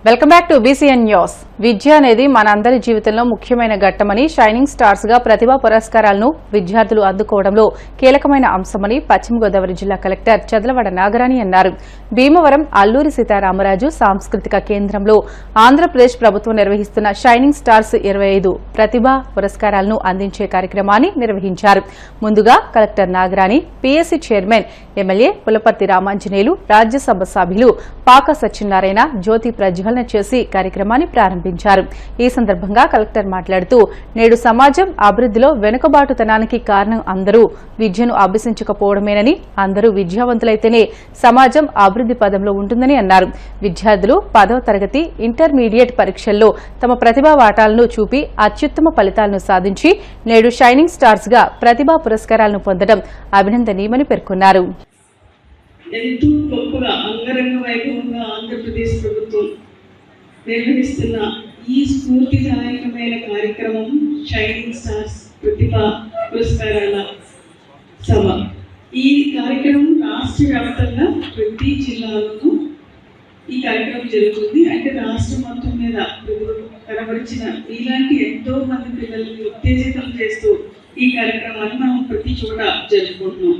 Welcome back to BCN news. విద్య అనేది మనందరి జీవితంలో ముఖ్యమైన ఘట్టమని, షైనింగ్ స్టార్స్ గా ప్రతిభా పురస్కారాలను విద్యార్థులు అందుకోవడంలో కీలకమైన అంశమని పశ్చిమ గోదావరి జిల్లా కలెక్టర్ చదలవాడ నాగరాణి అన్నారు. భీమవరం అల్లూరి సీతారామరాజు సాంస్కృతిక కేంద్రంలో ఆంధ్రప్రదేశ్ ప్రభుత్వం నిర్వహిస్తున్న షైనింగ్ స్టార్స్ 25 ప్రతిభా పురస్కారాలను అందించే కార్యక్రమాన్ని నిర్వహించారు. ముందుగా collector Nagarani, PSC chairman MLA Pulaparthi Ramanjaneyulu, Rajya Sabha సభ్యులు పాక సత్యనారాయణ జ్యోతి ప్రజ్వలన చేసి కార్యక్రమాన్ని ప్రారంభించారు. ఈ సందర్భంగా కలెక్టర్ మాట్లాడుతూ, నేడు సమాజం అభివృద్ధిలో వెనుకబాటుతనానికి కారణం అందరూ విద్యను అభ్యసించకపోవడమేనని, అందరూ విద్యావంతులైతేనే సమాజం అభివృద్ధి పదంలో ఉంటుందని అన్నారు. విద్యార్థులు 10వ తరగతి, ఇంటర్మీడియట్ పరీక్షల్లో తమ ప్రతిభా వాటాలను చూపి అత్యుత్తమ ఫలితాలను సాధించి నేడు షైనింగ్ స్టార్స్ గా ప్రతిభా పురస్కారాలను పొందడం అభినందనీయమని పేర్కొన్నారు. ఎంతో గొప్పగా అంగరంగ వైభవంగా ఆంధ్రప్రదేశ్ ప్రభుత్వం నిర్వహిస్తున్న ఈ స్ఫూర్తిదాయకమైన కార్యక్రమం షైనింగ్ స్టార్స్ ప్రతిభా పురస్కారాల సభ. ఈ కార్యక్రమం రాష్ట్ర వ్యాప్తంగా ప్రతి జిల్లాలోనూ ఈ కార్యక్రమం జరుగుతుంది. అంటే రాష్ట్రం మొత్తం మీద కనబరిచిన ఇలాంటి ఎంతో మంది పిల్లల్ని ఉత్తేజితం చేస్తూ ఈ కార్యక్రమాన్ని మనం ప్రతి చోట జరుపుకుంటున్నాం.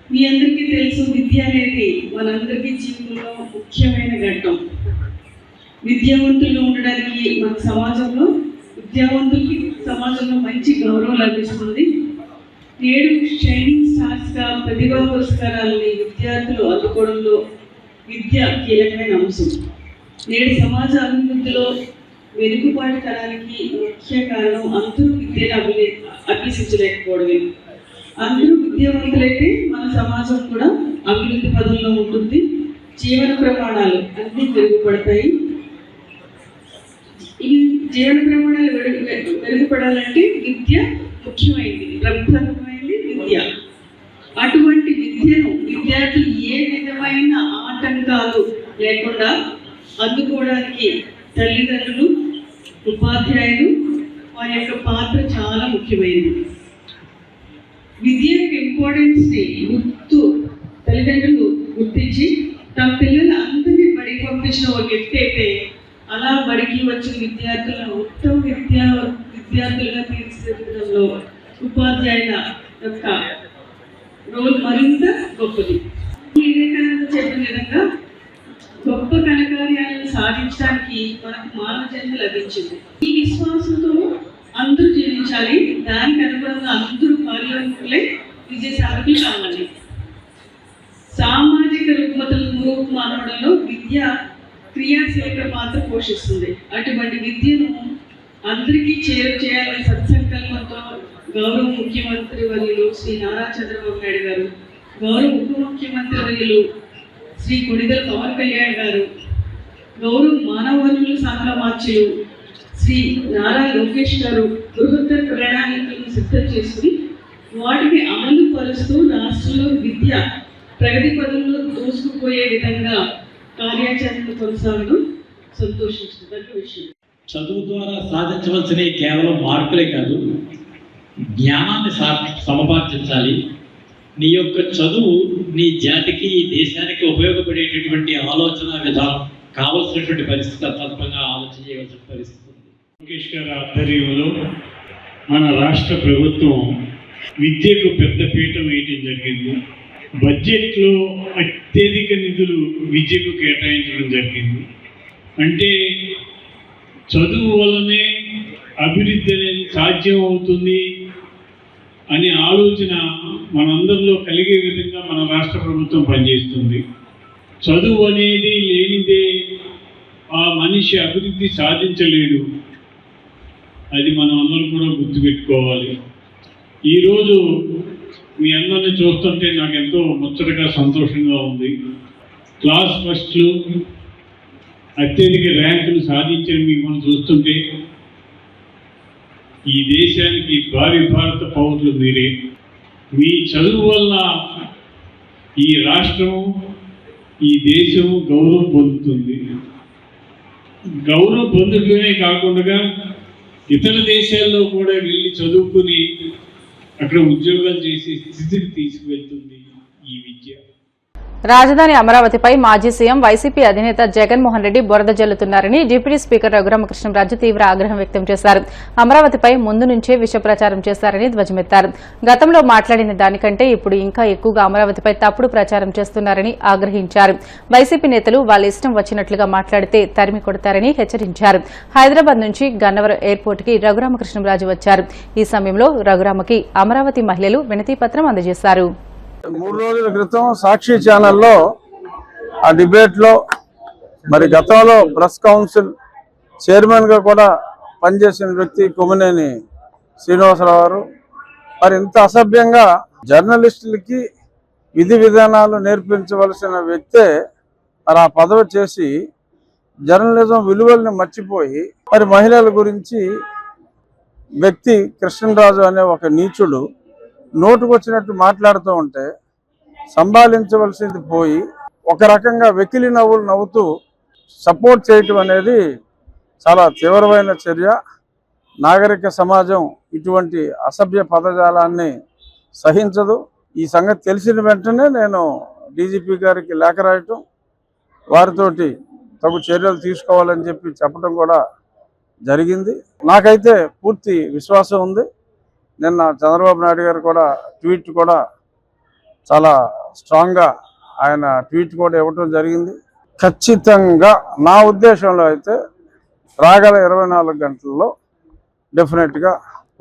మీ అందరికీ తెలుసు, విద్య అనేది మనందరికీ జీవితంలో ముఖ్యమైన ఘట్టం. విద్యావంతులుగా ఉండడానికి మన సమాజంలో విద్యావంతులకి సమాజంలో మంచి గౌరవం లభిస్తుంది. నేడు షైనింగ్ స్టార్స్గా ప్రతిభా పురస్కారాలని విద్యార్థులు అందుకోవడంలో విద్య కీలకమైన అంశం. నేడు సమాజ అభివృద్ధిలో వెనుకబాటుతనానికి ముఖ్య కారణం అందరూ విద్యను అభ్యసించలేకపోవడమే. అందరూ విద్యావంతులైతే మన సమాజం కూడా అభివృద్ధి పదంలో ఉంటుంది. జీవన ప్రమాణాలు అన్నీ మెరుగుపడతాయి. ఈ జీవన ప్రమాణాలు మెరుగుపడాలంటే విద్య ముఖ్యమైనది, ప్రధానమైనది విద్య. అటువంటి విద్యను విద్యార్థులు ఏ విధమైన ఆటంకాలు లేకుండా అందుకోవడానికి తల్లిదండ్రులు, ఉపాధ్యాయులు వారి యొక్క పాత్ర చాలా ముఖ్యమైనది. విద్య యొక్క ఇంపార్టెన్స్ని తల్లిదండ్రులు గుర్తించి తమ పిల్లలు అందరినీ బడికి పంపించిన ఒక వ్యక్తి అయితే అలా బడికి వచ్చిన విద్యార్థులను ఉత్తమ విద్యార్థులుగా తీర్చిదిద్దడంలో ఉపాధ్యాయుల యొక్క రోల్ మరింత గొప్పది. వివేకానంద చెప్పిన విధంగా గొప్ప ఘనకార్యాలను సాధించడానికి మనకు మానవ జన్మ లభించింది. ఈ విశ్వాసంతో అందరూ జీవించాలి. దానికి అనుగుణంగా అందరూ కార్యోన్ముఖులై విజయ సాధకులు కావాలి. సామాజిక రుగ్మతలను మానవడంలో విద్య క్రియాశీలక పాత్ర పోషిస్తుంది. అటువంటి విద్యను అందరికీ చేయాలని సత్సంకల్పంతో గౌరవ ముఖ్యమంత్రి వర్యులు శ్రీ నారా చంద్రబాబు నాయుడు గారు, గౌరవ ఉప ముఖ్యమంత్రి వర్యులు శ్రీ కొణిదెల పవన్ కళ్యాణ్ గారు, గౌరవ మానవ వనరుల శాఖ మార్చులు శ్రీ నారా లోకేష్ గారు బృహత్తర ప్రణాళికలను సిద్ధం చేసుకుని వాటిని అమలు పరుస్తూ రాష్ట్రంలో విద్య ప్రగతి పదంలో దూసుకుపోయే విధంగా కార్యాచరణ కొనసాగడం సంతోషించదగ్గ విషయం. చదువు ద్వారా సాధించవలసినవి కేవలం మార్కులే కాదు, జ్ఞానాన్ని సమపార్జించాలి. నీ యొక్క చదువు నీ జాతికి, దేశానికి ఉపయోగపడేటటువంటి ఆలోచన విధానం కావలసినటువంటి పరిస్థితి తత్వంగా ఆలోచన చేయవలసిన పరిస్థితి. లోకేష్ గారి ఆధ్వర్యంలో మన రాష్ట్ర ప్రభుత్వం విద్యకు పెద్దపీట వేయటం జరిగింది. బడ్జెట్లో అత్యధిక నిధులు విద్యకు కేటాయించడం జరిగింది. అంటే చదువు వల్లనే అభివృద్ధి అనేది సాధ్యం అవుతుంది అనే ఆలోచన మనందరిలో కలిగే విధంగా మన రాష్ట్ర ప్రభుత్వం పనిచేస్తుంది. చదువు అనేది లేనిదే ఆ మనిషి అభివృద్ధి సాధించలేడు. అది మనం అందరం కూడా గుర్తుపెట్టుకోవాలి. ఈరోజు మీ అందరినీ చూస్తుంటే నాకు ఎంతో ముచ్చటగా సంతోషంగా ఉంది. క్లాస్ ఫస్ట్లు, అత్యధిక ర్యాంకులు సాధించిన మీకు మనం చూస్తుంటే ఈ దేశానికి భారత పౌరులు మీరే. మీ చదువు వల్ల ఈ రాష్ట్రం, ఈ దేశం గౌరవం పొందుతుంది. గౌరవం పొందడమే కాకుండా ఇతర దేశాల్లో కూడా వెళ్ళి చదువుకుని అక్కడ ఉద్యోగాలు చేసే స్థితికి తీసుకువెళ్తుంది ఈ విద్య. రాజధాని అమరావతిపై మాజీ సీఎం వైసీపీ అధినేత జగన్మోహన్ రెడ్డి బురద జల్లుతున్నారని డిప్యూటీ స్పీకర్ రఘురామకృష్ణంరాజు తీవ్ర ఆగ్రహం వ్యక్తం చేశారు. అమరావతిపై ముందు నుంచే విష ప్రచారం చేశారని ధ్వజమెత్తారు. గతంలో మాట్లాడిన దానికంటే ఇప్పుడు ఇంకా ఎక్కువగా అమరావతిపై తప్పుడు ప్రచారం చేస్తున్నారని ఆగ్రహించారు. వైసీపీ నేతలు వాళ్ళ ఇష్టం వచ్చినట్లుగా మాట్లాడితే తరిమి కొడతారని హెచ్చరించారు. హైదరాబాద్ నుంచి గన్నవరం ఎయిర్పోర్ట్ కి రఘురామకృష్ణంరాజు వచ్చారు. ఈ సమయంలో రఘురామకి అమరావతి మహిళలు వినతిపత్రం అందజేశారు. 3 రోజుల క్రితం సాక్షి ఛానల్లో ఆ డిబేట్లో మరి గతంలో ప్రెస్ కౌన్సిల్ చైర్మన్గా కూడా పనిచేసిన వ్యక్తి కొమ్మినేని శ్రీనివాసరావు గారు మరి ఇంత అసభ్యంగా జర్నలిస్టులకి విధి విధానాలు నేర్పించవలసిన వ్యక్తే మరి ఆ పదవి చేసి జర్నలిజం విలువల్ని మర్చిపోయి మరి మహిళల గురించి వ్యక్తి కృష్ణరాజు అనే ఒక నీచుడు నోటుకొచ్చినట్టు మాట్లాడుతూ ఉంటే సంభాళించవలసింది పోయి ఒక రకంగా వెకిలి నవ్వులు నవ్వుతూ సపోర్ట్ చేయటం అనేది చాలా తీవ్రమైన చర్య. నాగరిక సమాజం ఇటువంటి అసభ్య పదజాలాన్ని సహించదు. ఈ సంగతి తెలిసిన వెంటనే నేను డీజీపీ గారికి లేఖ రాయటం, వారితోటి తగు చర్యలు తీసుకోవాలని చెప్పడం కూడా జరిగింది. నాకైతే పూర్తి విశ్వాసం ఉంది. నిన్న చంద్రబాబు నాయుడు గారు కూడా ట్వీట్ కూడా చాలా స్ట్రాంగ్గా ఆయన ట్వీట్ కూడా ఇవ్వటం జరిగింది. ఖచ్చితంగా నా ఉద్దేశంలో అయితే రాగల 24 గంటల్లో డెఫినెట్గా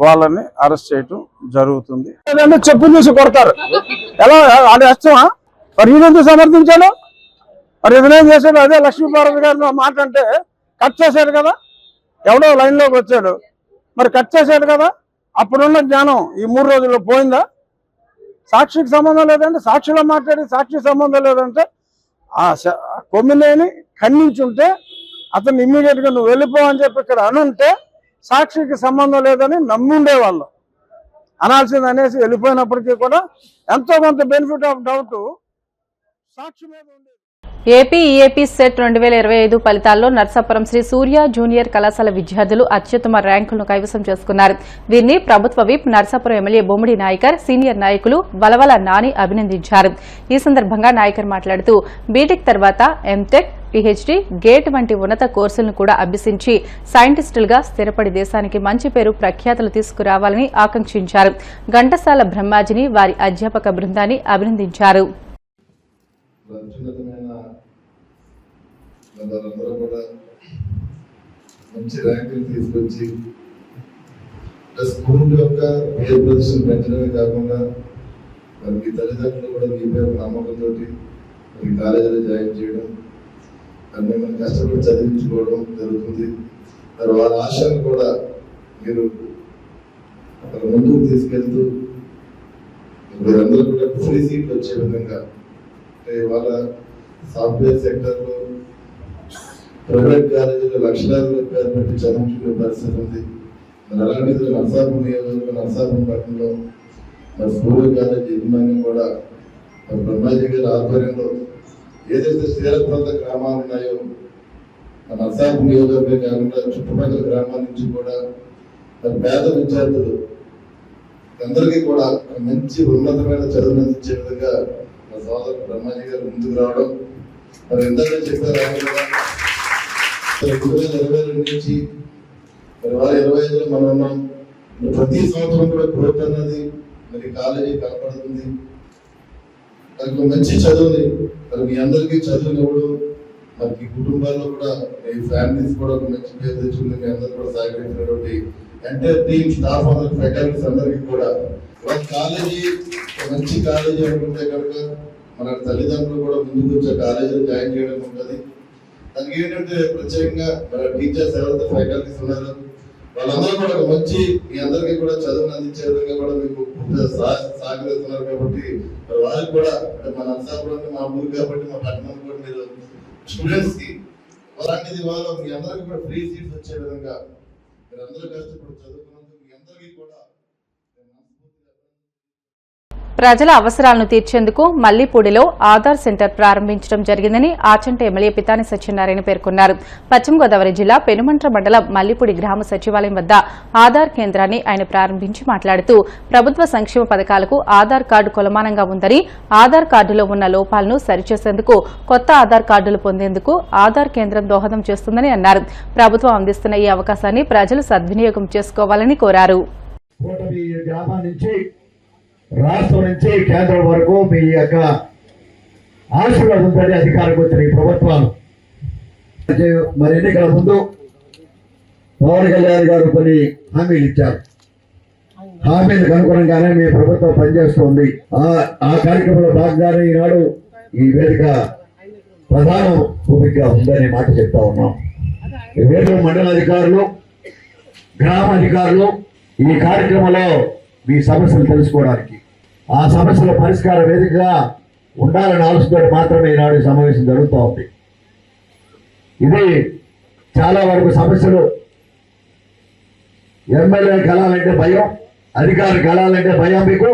వాళ్ళని అరెస్ట్ చేయటం జరుగుతుంది. చెప్పు చూసి కొడతారు ఎలా అది ఇష్టమా? మరి ఈయనెందుకు సమర్థించాడు? మరి ఇదనేం చేశాడు? అదే లక్ష్మీపార్వతి గారు మాట అంటే కట్ చేశాడు కదా, ఎవడో లైన్లోకి వచ్చాడు, మరి కట్ చేశాడు కదా. అప్పుడున్న జ్ఞానం ఈ 3 రోజుల్లో పోయిందా? సాక్షికి సంబంధం లేదంటే, సాక్షిలో మాట్లాడి సాక్షికి సంబంధం లేదంటే ఆ కొమ్మినేని ఖండించుంటే అతను ఇమ్మీడియట్గా నువ్వు వెళ్ళిపో అని చెప్పి ఇక్కడ అనుంటే సాక్షికి సంబంధం లేదని నమ్ముండేవాళ్ళు. అనాల్సింది అనేసి వెళ్ళిపోయినప్పటికీ కూడా ఎంతో కొంత బెనిఫిట్ ఆఫ్ డౌట్ సాక్షి మీద ఉండేది. ఏపీ ఈఏపీ సెట్ 2025 ఫలితాల్లో నర్సాపురం శ్రీ సూర్య జూనియర్ కళాశాల విద్యార్థులు అత్యుత్తమ ర్యాంకులను కైవసం చేసుకున్నారు. వీరిని ప్రభుత్వ విప్ నర్సాపురం ఎమ్మెల్యే బొమ్మిడి నాయకర్, సీనియర్ నాయకులు వలవల నాని అభినందించారు. ఈ సందర్భంగా నాయకర్ మాట్లాడుతూ బీటెక్ తర్వాత ఎంటెక్, పీహెచ్డీ, గేట్ వంటి ఉన్నత కోర్సులను కూడా అభ్యసించి సైంటిస్టులుగా స్థిరపడి దేశానికి మంచి పేరు ప్రఖ్యాతులు తీసుకురావాలని ఆకాంక్షించారు. ఘంటసాల బ్రహ్మాజీని, వారి అధ్యాపక బృందాన్ని అభినందించారు. అత్యున్నతమైన వాళ్ళందరూ కూడా మంచి ర్యాంకులు తీసుకొచ్చి స్కూల్ యొక్క పేరు ప్రదర్శన పెంచడమే కాకుండా వారికి తల్లిదండ్రులు కూడా మీ పేరు నమ్మకంతో మరి కాలేజీలో జాయిన్ చేయడం, మిమ్మల్ని కష్టపడి చదివించుకోవడం జరుగుతుంది. మరి వాళ్ళ ఆశను కూడా మీరు అక్కడ ముందుకు తీసుకెళ్తూ మీరందరూ కూడా ఫ్రీ సీట్లు వచ్చే విధంగా ఇవాళ సాఫ్ట్వేర్ సెక్టర్లో ప్రైవేట్ కాలేజీలో లక్షలాది రూపాయలు పెట్టి చదువుకునే పరిస్థితి ఉంది. మరి అలాంటిది నర్సాపురం నియోజకవర్గం నర్సాపురం పట్టణంలో మరి సూర్య కాలేజీ యజమాన్యం కూడా మరి బ్రహ్మాజీ గారి ఆధ్వర్యంలో ఏదైతే శ్రీల ప్రాంత గ్రామాలు ఉన్నాయో నర్సాపురం నియోజకవర్గం కాకుండా చుట్టుపక్కల గ్రామాల నుంచి కూడా మరి పేద విద్యార్థులు అందరికీ కూడా మంచి ఉన్నతమైన చదువును అందించే విధంగా సోదరు బ్రహ్మాజీ గారు ముందుకు రావడం, మరి ఎంతగా చెప్పారు. 2022 నుంచి మరి 2025లో మనం ఉన్నాం. ప్రతి సంవత్సరం కూడా గ్రోత్ అన్నది మరి కాలేజీ కనపడుతుంది. దానికి మంచి చదువుని మరి మీ అందరికీ చదువుని ఇవ్వడం, మరి మీ కుటుంబాల్లో కూడా మీ ఫ్యామిలీస్ కూడా ఒక మంచి పేరు తెచ్చుకుని మీ అందరూ కూడా సహకరించినటువంటి ఎంటైర్ టీమ్, స్టాఫ్ అందరికి, ఫ్యాకల్టీస్ అందరికీ కూడా కాలేజీ మంచి కాలేజీ అనుకుంటే కనుక మన తల్లిదండ్రులు కూడా ముందుకు వచ్చే కాలేజీలో జాయిన్ చేయడం ఉంటుంది. దానికి ఏంటంటే ప్రత్యేకంగా మన టీచర్స్ ఎవరైతే ఫ్యాకల్టీస్ ఉన్నారో వాళ్ళందరూ కూడా ఒక మంచి మీ అందరికీ కూడా చదువును అందించే విధంగా కూడా మీకు సహకరిస్తున్నారు. కాబట్టి వారికి కూడా అంటే మన నర్సాపురం మా ఊరు కాబట్టి మా పట్టణం కూడా మీరు స్టూడెంట్స్ కి అలాంటిది వాళ్ళు మీ అందరికీ కూడా ఫ్రీ సీట్స్ వచ్చే విధంగా మీరు అందరూ కష్టపడి చదువుకున్నందుకు మీ అందరికీ కూడా ప్రజల అవసరాలను తీర్చేందుకు మల్లిపూడిలో ఆధార్ సెంటర్ ప్రారంభించడం జరిగిందని ఆచంట ఎమ్మెల్యే పితాని సత్యనారాయణ పేర్కొన్నారు. పశ్చిమ గోదావరి జిల్లా పెనుమంట్ర మండలం మల్లిపూడి గ్రామ సచివాలయం వద్ద ఆధార్ కేంద్రాన్ని ఆయన ప్రారంభించి మాట్లాడుతూ ప్రభుత్వ సంక్షేమ పథకాలకు ఆధార్ కార్డు కొలమానంగా ఉందని, ఆధార్ కార్డులో ఉన్న లోపాలను సరిచేసేందుకు కొత్త ఆధార్ కార్డులు పొందేందుకు ఆధార్ కేంద్రం దోహదం చేస్తుందని అన్నారు. ప్రభుత్వం అందిస్తున్న ఈ అవకాశాన్ని ప్రజలు సద్వినియోగం చేసుకోవాలని కోరారు. రాష్ట్రం నుంచి కేంద్రం వరకు మీ యొక్క ఆశీర్వాదంతో అధికారంకి వచ్చిన ఈ ప్రభుత్వాలు మరి ఎన్నికల ముందు పవన్ కళ్యాణ్ గారు కొన్ని హామీలు ఇచ్చారు. హామీలకు అనుగుణంగానే మీ ప్రభుత్వం పనిచేస్తుంది. ఆ కార్యక్రమంలో భాగంగానే ఈనాడు ఈ వేదిక ప్రధాన భూమిక ఉందనే మాట చెప్తా ఉన్నాం. వేరు మండల అధికారులు, గ్రామ అధికారులు ఈ కార్యక్రమంలో మీ సమస్యలు తెలుసుకోవడానికి, ఆ సమస్యల పరిష్కార వేదికగా ఉండాలని ఆలోచనతో మాత్రమే ఈనాడు సమావేశం జరుగుతూ ఉంది. ఇది చాలా వరకు సమస్యలు ఎమ్మెల్యే కలాలంటే భయం, అధికారులు కలాలంటే భయం. మీకు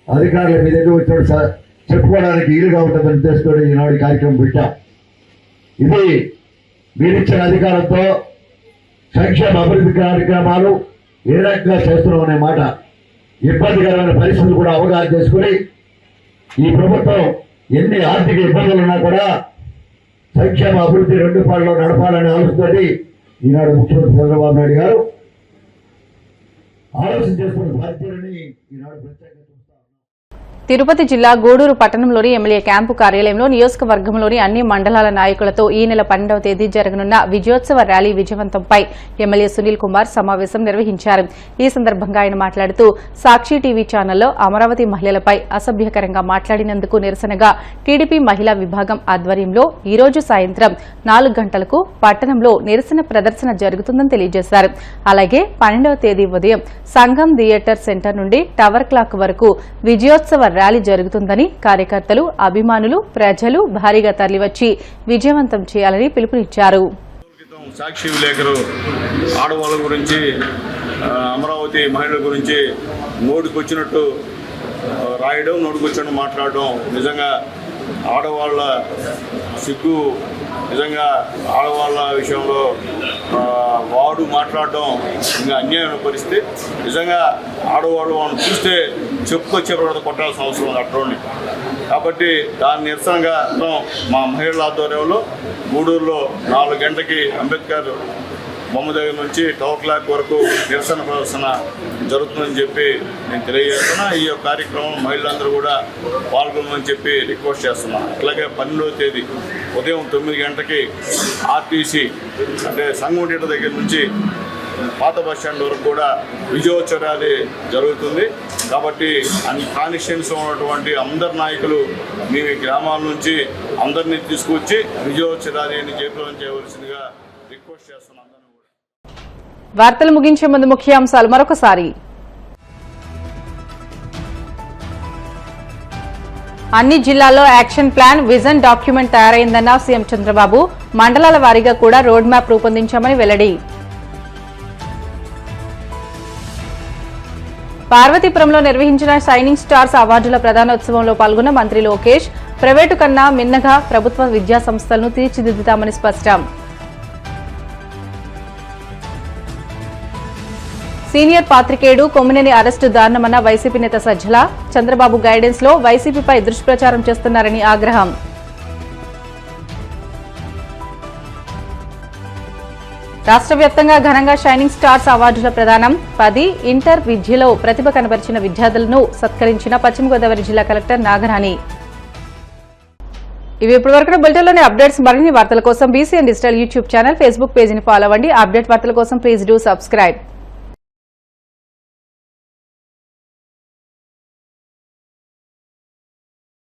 అధికారులు మీ దగ్గర వచ్చినప్పుడు చెప్పుకోవడానికి వీలుగా ఉంటుందని ఉద్దేశంతో ఈనాడు కార్యక్రమం పెట్టాం. ఇది మీరిచ్చిన అధికారంతో సంక్షేమ అభివృద్ధి కార్యక్రమాలు ఏ రకంగా చేస్తున్నాం అనే మాట, ఇబ్బందికరమైన పరిస్థితులు కూడా అవగాహన చేసుకుని ఈ ప్రభుత్వం ఎన్ని ఆర్థిక ఇబ్బందులు ఉన్నా కూడా సంక్షేమ అభివృద్ధి రెండు పాళ్ళలో నడపాలని ఆలోచనతోటి ఈనాడు ముఖ్యమంత్రి చంద్రబాబు నాయుడు గారు ఆలోచన చేస్తున్న బాధ్యతని ఈనాడు ప్రత్యేకంగా తిరుపతి జిల్లా గూడూరు పట్టణంలోని ఎమ్మెల్యే క్యాంపు కార్యాలయంలో నియోజకవర్గంలోని అన్ని మండలాల నాయకులతో ఈ నెల 12వ తేదీ జరగనున్న విజయోత్సవ ర్యాలీ విజయవంతంపై ఎమ్మెల్యే సునీల్ కుమార్ సమావేశం నిర్వహించారు. ఈ సందర్భంగా ఆయన మాట్లాడుతూ సాక్షి టీవీ ఛానల్లో అమరావతి మహిళలపై అసభ్యకరంగా మాట్లాడినందుకు నిరసనగా టీడీపీ మహిళా విభాగం ఆధ్వర్యంలో ఈ రోజు సాయంత్రం 4 గంటలకు పట్టణంలో నిరసన ప్రదర్శన జరుగుతుందని తెలియజేశారు. అలాగే 12వ తేదీ ఉదయం సంఘం థియేటర్ సెంటర్ నుండి టవర్ క్లాక్ వరకు విజయోత్సవ ర్యాలీ జరుగుతుందని, కార్యకర్తలు, అభిమానులు, ప్రజలు భారీగా తరలివచ్చి విజయవంతం చేయాలని పిలుపునిచ్చారు. సాక్షి విలేకరు ఆడవాళ్ళ గురించి, అమరావతి మహిళల గురించి నోటికొచ్చినట్టు రాయడం, నోటికొచ్చినట్టు మాట్లాడడం నిజంగా ఆడవాళ్ళ సిగ్గు. నిజంగా ఆడవాళ్ళ విషయంలో వాడు మాట్లాడడం ఇంకా అన్యాయమైన పరిస్థితి. నిజంగా ఆడవాళ్ళు వాళ్ళని చూస్తే చెప్పుకొచ్చే కొట్టాల్సిన అవసరం ఉంది అట్లోని. కాబట్టి దాని నిరసనగా మా మహిళల ఆధ్వర్యంలో గూడూరులో 4 గంటలకి అంబేద్కర్ బొమ్మ దగ్గర నుంచి టవర్ క్లాక్ వరకు నిరసన ప్రదర్శన జరుగుతుందని చెప్పి నేను తెలియజేస్తున్నా. ఈ యొక్క కార్యక్రమం మహిళలందరూ కూడా పాల్గొనమని చెప్పి రిక్వెస్ట్ చేస్తున్నాను. అట్లాగే 12వ తేదీ ఉదయం 9 గంటలకి ఆర్టీసీ అంటే సంఘం థియేటర్ దగ్గర నుంచి పాత బస్టాండ్ వరకు కూడా విజయోత్సవ ర్యాలీ జరుగుతుంది. కాబట్టి అన్ని కాన్స్టిట్యుయెన్సీలో ఉన్నటువంటి అందరు నాయకులు మీ గ్రామాల నుంచి అందరినీ తీసుకొచ్చి విజయోత్సవ ర్యాలీని జయప్రదం చేయవలసిందిగా రిక్వెస్ట్ చేస్తున్నాను. వార్తలు ముగించే ముందు ముఖ్యాంశాలు మరొకసారి. అన్ని జిల్లాల్లో యాక్షన్ ప్లాన్, విజన్ డాక్యుమెంట్ తయారైందన్న సీఎం చంద్రబాబు. మండలాల వారీగా కూడా రోడ్ మ్యాప్ రూపొందించామని వెల్లడి. పార్వతీపురంలో నిర్వహించిన షైనింగ్ స్టార్స్ అవార్డుల ప్రదానోత్సవంలో పాల్గొన్న మంత్రి లోకేష్. ప్రైవేటు కన్నా మిన్నగా ప్రభుత్వ విద్యా సంస్థలను తీర్చిదిద్దుతామని స్పష్టం. సీనియర్ పాత్రికేయుడు కొమ్మినేని అరెస్టు దారుణమన్న వైసీపీ నేత సజ్జల. చంద్రబాబు గైడెన్స్ లో వైసీపీపై దుష్ప్రచారం చేస్తున్నారని ఆగ్రహం. రాష్ట్ర వ్యాప్తంగా ఘనంగా షైనింగ్ స్టార్స్ అవార్డుల ప్రదానం. 10 ఇంటర్ విద్యలో ప్రతిభ కనబరిచిన విద్యార్థులను సత్కరించిన పశ్చిమ గోదావరి జిల్లా కలెక్టర్ నాగరాణి. ఇవి ఇప్పటివరకు బులెటిన్లోని అప్డేట్స్. మరిన్ని వార్తల కోసం BCN digital YouTube channel, Facebook పేజీని ఫాలో అవ్వండి. అప్డేట్ వార్తల కోసం ప్లీజ్ డూ సబ్స్క్రైబ్.